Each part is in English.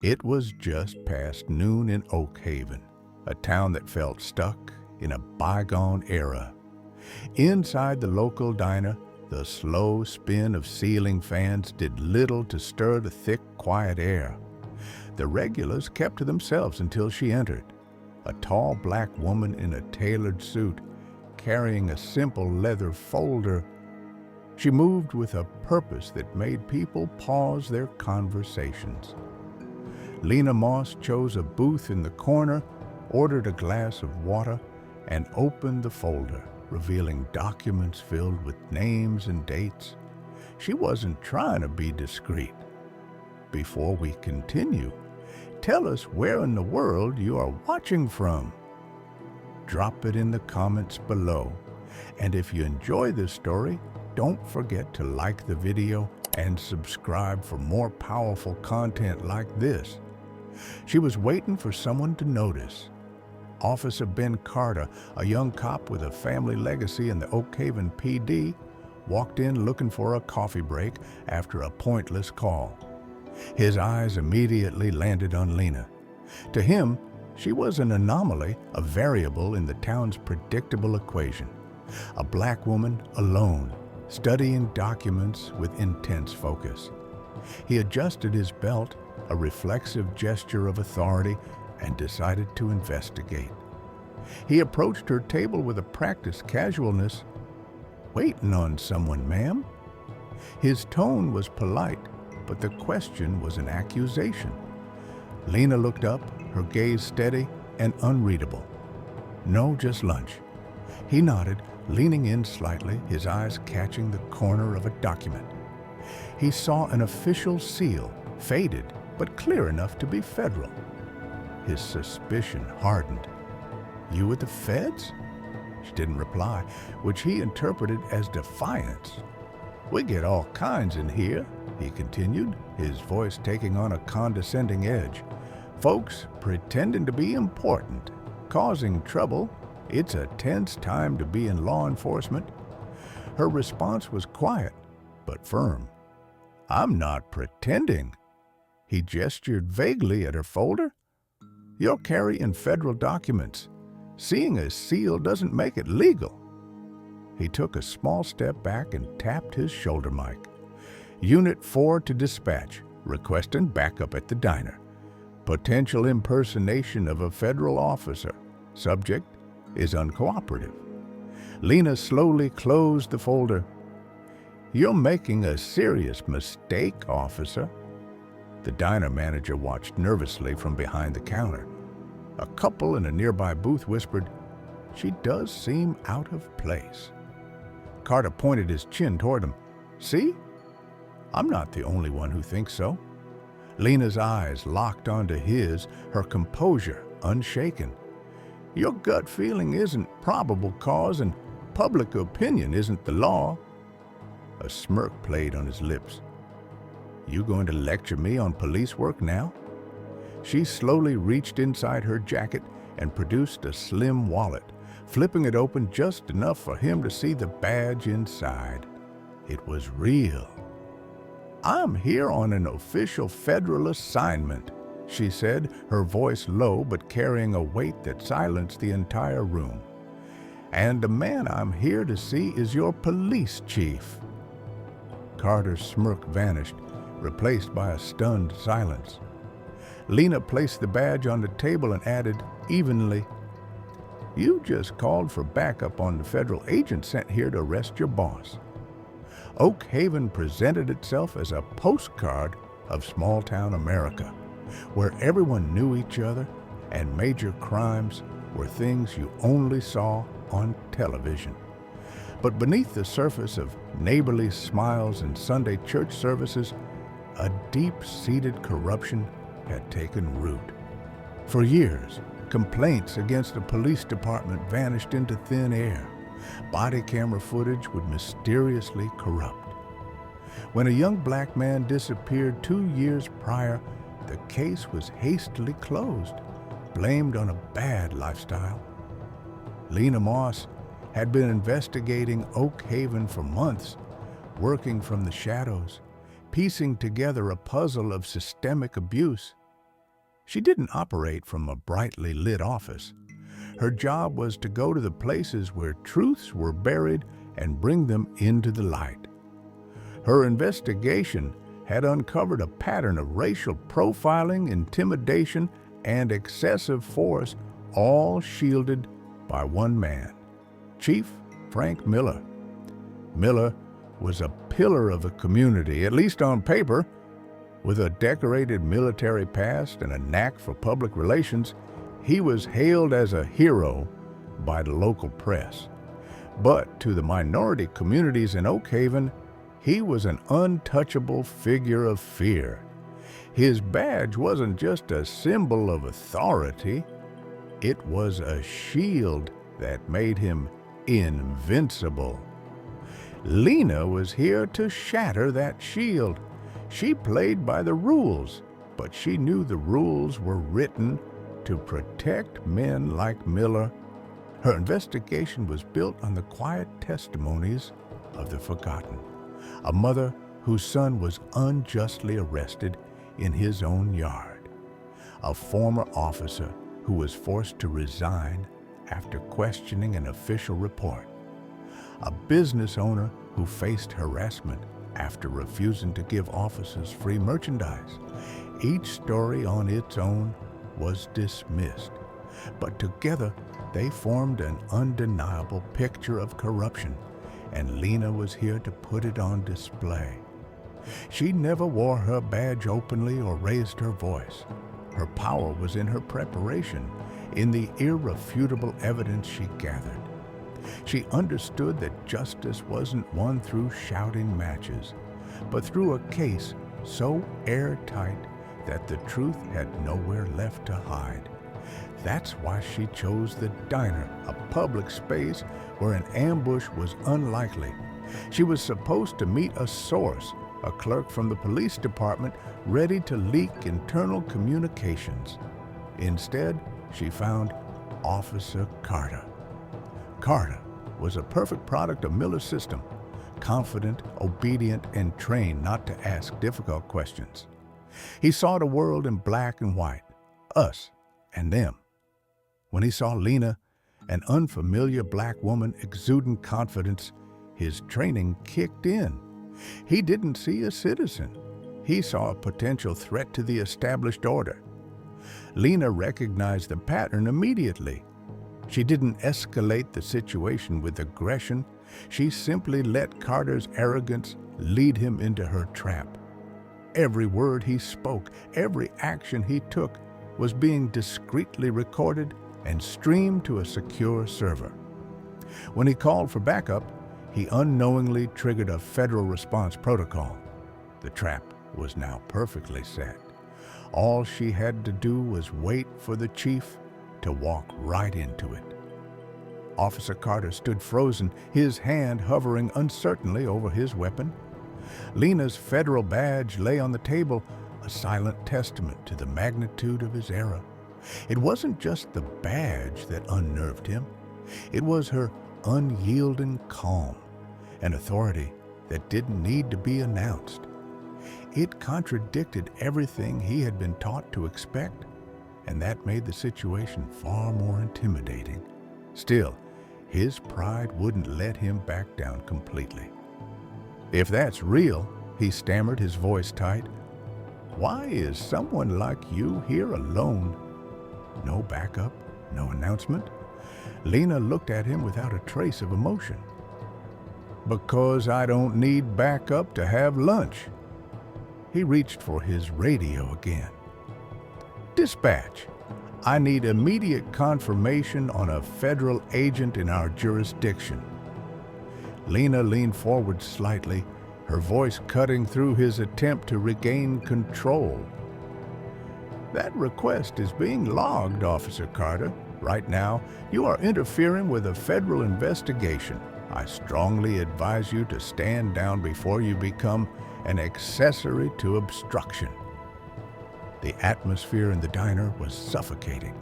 It was just past noon in Oak Haven, a town that felt stuck in a bygone era. Inside the local diner, the slow spin of ceiling fans did little to stir the thick, quiet air. The regulars kept to themselves until she entered, a tall black woman in a tailored suit, carrying a simple leather folder. She moved with a purpose that made people pause their conversations. Lena Moss chose a booth in the corner, ordered a glass of water, and opened the folder, revealing documents filled with names and dates. She wasn't trying to be discreet. Before we continue, tell us where in the world you are watching from. Drop it in the comments below. And if you enjoy this story, don't forget to like the video and subscribe for more powerful content like this. She was waiting for someone to notice. Officer Ben Carter, a young cop with a family legacy in the Oak Haven PD, walked in looking for a coffee break after a pointless call. His eyes immediately landed on Lena. To him, she was an anomaly, a variable in the town's predictable equation. A black woman alone, studying documents with intense focus. He adjusted his belt, a reflexive gesture of authority, and decided to investigate. He approached her table with a practiced casualness. "Waiting on someone, ma'am?" His tone was polite, but the question was an accusation. Lena looked up, her gaze steady and unreadable. "No, just lunch." He nodded, leaning in slightly, his eyes catching the corner of a document. He saw an official seal, faded but clear enough to be federal. His suspicion hardened. "You with the feds?" She didn't reply, which he interpreted as defiance. "We get all kinds in here," he continued, his voice taking on a condescending edge. "Folks pretending to be important, causing trouble. It's a tense time to be in law enforcement." Her response was quiet, but firm. "I'm not pretending." He gestured vaguely at her folder. "You're carrying federal documents. Seeing a seal doesn't make it legal." He took a small step back and tapped his shoulder mic. "Unit 4 to dispatch, requesting backup at the diner. Potential impersonation of a federal officer. Subject is uncooperative." Lena slowly closed the folder. "You're making a serious mistake, officer." The diner manager watched nervously from behind the counter. A couple in a nearby booth whispered, "She does seem out of place." Carter pointed his chin toward him. "See? I'm not the only one who thinks so." Lena's eyes locked onto his, her composure unshaken. "Your gut feeling isn't probable cause, and public opinion isn't the law." A smirk played on his lips. "You going to lecture me on police work now?" She slowly reached inside her jacket and produced a slim wallet, flipping it open just enough for him to see the badge inside. It was real. "I'm here on an official federal assignment," she said, her voice low but carrying a weight that silenced the entire room. "And the man I'm here to see is your police chief." Carter's smirk vanished, replaced by a stunned silence. Lena placed the badge on the table and added evenly, "You just called for backup on the federal agent sent here to arrest your boss." Oak Haven presented itself as a postcard of small-town America, where everyone knew each other and major crimes were things you only saw on television. But beneath the surface of neighborly smiles and Sunday church services, a deep-seated corruption had taken root. For years, complaints against the police department vanished into thin air. Body camera footage would mysteriously corrupt. When a young black man disappeared 2 years prior, the case was hastily closed, blamed on a bad lifestyle. Lena Moss had been investigating Oak Haven for months, working from the shadows, piecing together a puzzle of systemic abuse. She didn't operate from a brightly lit office. Her job was to go to the places where truths were buried and bring them into the light. Her investigation had uncovered a pattern of racial profiling, intimidation, and excessive force, all shielded by one man, Chief Frank Miller. Miller was a pillar of the community, at least on paper. With a decorated military past and a knack for public relations, he was hailed as a hero by the local press. But to the minority communities in Oak Haven, he was an untouchable figure of fear. His badge wasn't just a symbol of authority, it was a shield that made him invincible. Lena was here to shatter that shield. She played by the rules, but she knew the rules were written to protect men like Miller. Her investigation was built on the quiet testimonies of the forgotten. A mother whose son was unjustly arrested in his own yard. A former officer who was forced to resign after questioning an official report. A business owner who faced harassment after refusing to give officers free merchandise. Each story on its own was dismissed, but together they formed an undeniable picture of corruption, and Lena was here to put it on display. She never wore her badge openly or raised her voice. Her power was in her preparation, in the irrefutable evidence she gathered. She understood that justice wasn't won through shouting matches, but through a case so airtight that the truth had nowhere left to hide. That's why she chose the diner, a public space where an ambush was unlikely. She was supposed to meet a source, a clerk from the police department ready to leak internal communications. Instead, she found Officer Carter. Carter was a perfect product of Miller's system, confident, obedient, and trained not to ask difficult questions. He saw the world in black and white, us and them. When he saw Lena, an unfamiliar black woman exuding confidence, his training kicked in. He didn't see a citizen. He saw a potential threat to the established order. Lena recognized the pattern immediately. She didn't escalate the situation with aggression. She simply let Carter's arrogance lead him into her trap. Every word he spoke, every action he took was being discreetly recorded and streamed to a secure server. When he called for backup, he unknowingly triggered a federal response protocol. The trap was now perfectly set. All she had to do was wait for the chief to walk right into it. Officer Carter stood frozen, his hand hovering uncertainly over his weapon. Lena's federal badge lay on the table, a silent testament to the magnitude of his error. It wasn't just the badge that unnerved him. It was her unyielding calm, an authority that didn't need to be announced. It contradicted everything he had been taught to expect, and that made the situation far more intimidating. Still, his pride wouldn't let him back down completely. "If that's real," he stammered, his voice tight, "why is someone like you here alone? No backup, no announcement?" Lena looked at him without a trace of emotion. "Because I don't need backup to have lunch." He reached for his radio again. "Dispatch, I need immediate confirmation on a federal agent in our jurisdiction." Lena leaned forward slightly, her voice cutting through his attempt to regain control. "That request is being logged, Officer Carter. Right now, you are interfering with a federal investigation. I strongly advise you to stand down before you become an accessory to obstruction." The atmosphere in the diner was suffocating.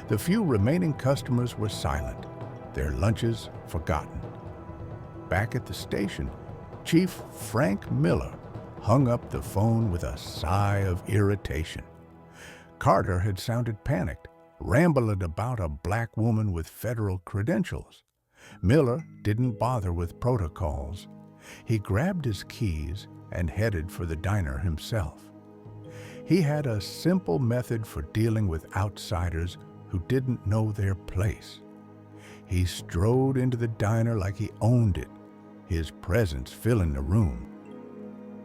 The few remaining customers were silent, their lunches forgotten. Back at the station, Chief Frank Miller hung up the phone with a sigh of irritation. Carter had sounded panicked, rambling about a black woman with federal credentials. Miller didn't bother with protocols. He grabbed his keys and headed for the diner himself. He had a simple method for dealing with outsiders who didn't know their place. He strode into the diner like he owned it, his presence filling the room.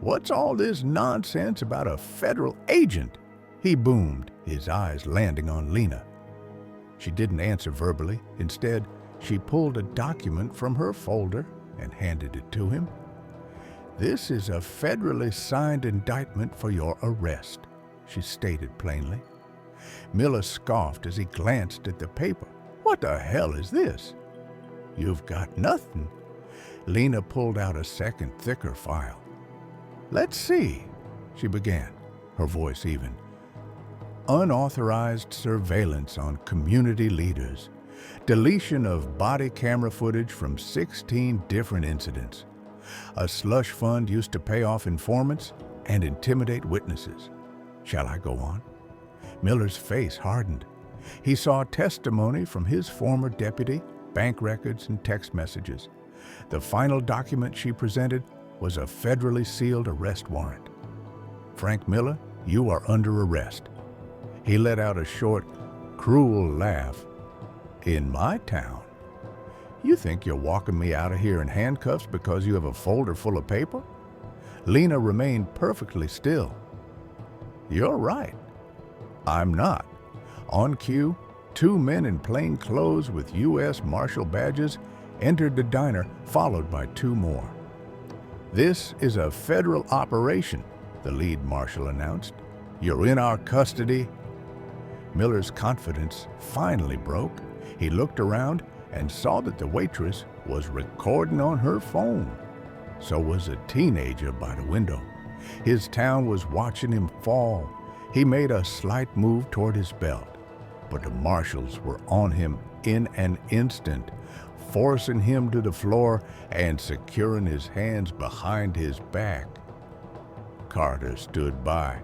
"What's all this nonsense about a federal agent?" he boomed, his eyes landing on Lena. She didn't answer verbally. Instead, she pulled a document from her folder and handed it to him. "This is a federally signed indictment for your arrest," she stated plainly. Miller scoffed as he glanced at the paper. "What the hell is this?" "You've got nothing." Lena pulled out a second, thicker file. "Let's see," she began, her voice even. "Unauthorized surveillance on community leaders. Deletion of body camera footage from 16 different incidents. A slush fund used to pay off informants and intimidate witnesses. Shall I go on?" Miller's face hardened. He saw testimony from his former deputy, bank records, and text messages. The final document she presented was a federally sealed arrest warrant. "Frank Miller, you are under arrest." He let out a short, cruel laugh. "In my town? You think you're walking me out of here in handcuffs because you have a folder full of paper?" Lena remained perfectly still. "You're right. I'm not." On cue, 2 men in plain clothes with U.S. Marshal badges entered the diner, followed by 2 more. "This is a federal operation," the lead marshal announced. "You're in our custody." Miller's confidence finally broke. He looked around and saw that the waitress was recording on her phone. So was a teenager by the window. His town was watching him fall. He made a slight move toward his belt, but the marshals were on him in an instant, forcing him to the floor and securing his hands behind his back. Carter stood by,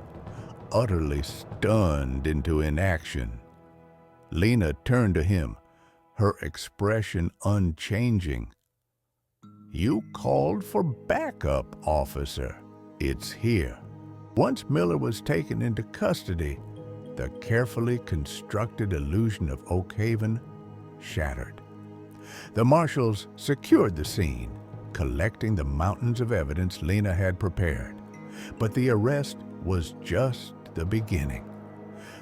utterly stunned into inaction. Lena turned to him, her expression unchanging. "You called for backup, officer. It's here." Once Miller was taken into custody, the carefully constructed illusion of Oak Haven shattered. The marshals secured the scene, collecting the mountains of evidence Lena had prepared. But the arrest was just the beginning.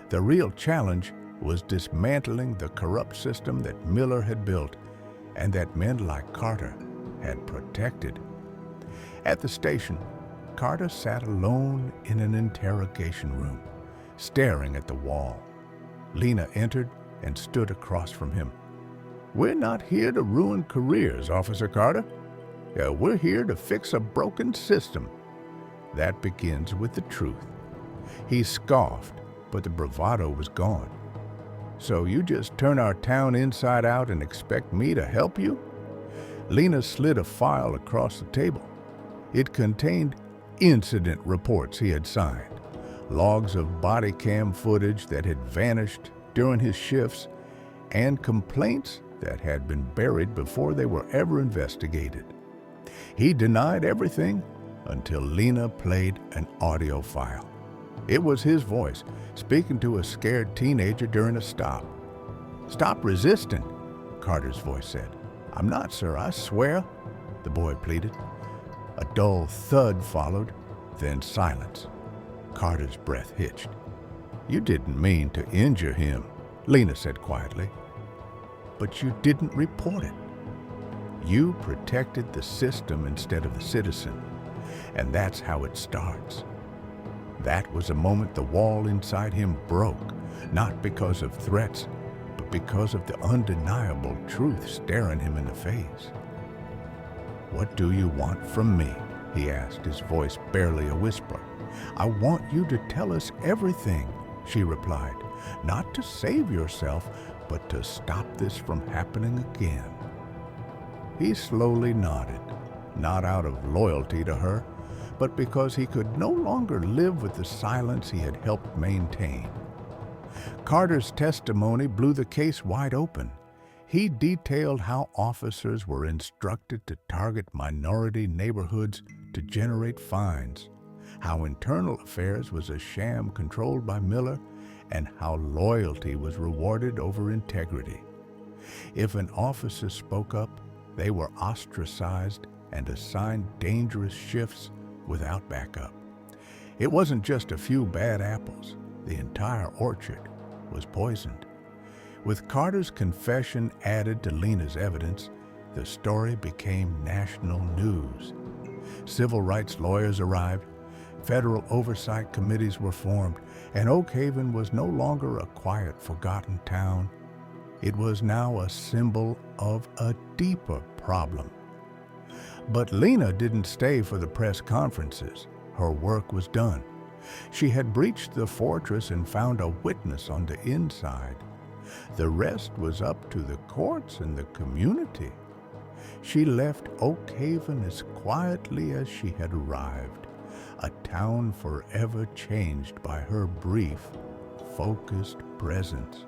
The real challenge was dismantling the corrupt system that Miller had built and that men like Carter had protected. At the station, Carter sat alone in an interrogation room, staring at the wall. Lena entered and stood across from him. "We're not here to ruin careers, Officer Carter. We're here to fix a broken system. That begins with the truth." He scoffed, but the bravado was gone. "So you just turn our town inside out and expect me to help you?" Lena slid a file across the table. It contained incident reports he had signed, logs of body cam footage that had vanished during his shifts, and complaints that had been buried before they were ever investigated. He denied everything until Lena played an audio file. It was his voice, speaking to a scared teenager during a stop. "Stop resisting," Carter's voice said. "I'm not, sir, I swear," the boy pleaded. A dull thud followed, then silence. Carter's breath hitched. "You didn't mean to injure him," Lena said quietly. "But you didn't report it. You protected the system instead of the citizen, and that's how it starts." That was a moment the wall inside him broke, not because of threats, but because of the undeniable truth staring him in the face. "What do you want from me?" he asked, his voice barely a whisper. "I want you to tell us everything," she replied, "not to save yourself, but to stop this from happening again." He slowly nodded, not out of loyalty to her, but because he could no longer live with the silence he had helped maintain. Carter's testimony blew the case wide open. He detailed how officers were instructed to target minority neighborhoods to generate fines, how internal affairs was a sham controlled by Miller, and how loyalty was rewarded over integrity. If an officer spoke up, they were ostracized and assigned dangerous shifts without backup. It wasn't just a few bad apples. The entire orchard was poisoned. With Carter's confession added to Lena's evidence, the story became national news. Civil rights lawyers arrived, federal oversight committees were formed, and Oak Haven was no longer a quiet, forgotten town. It was now a symbol of a deeper problem. But Lena didn't stay for the press conferences. Her work was done. She had breached the fortress and found a witness on the inside. The rest was up to the courts and the community. She left Oak Haven as quietly as she had arrived, a town forever changed by her brief, focused presence.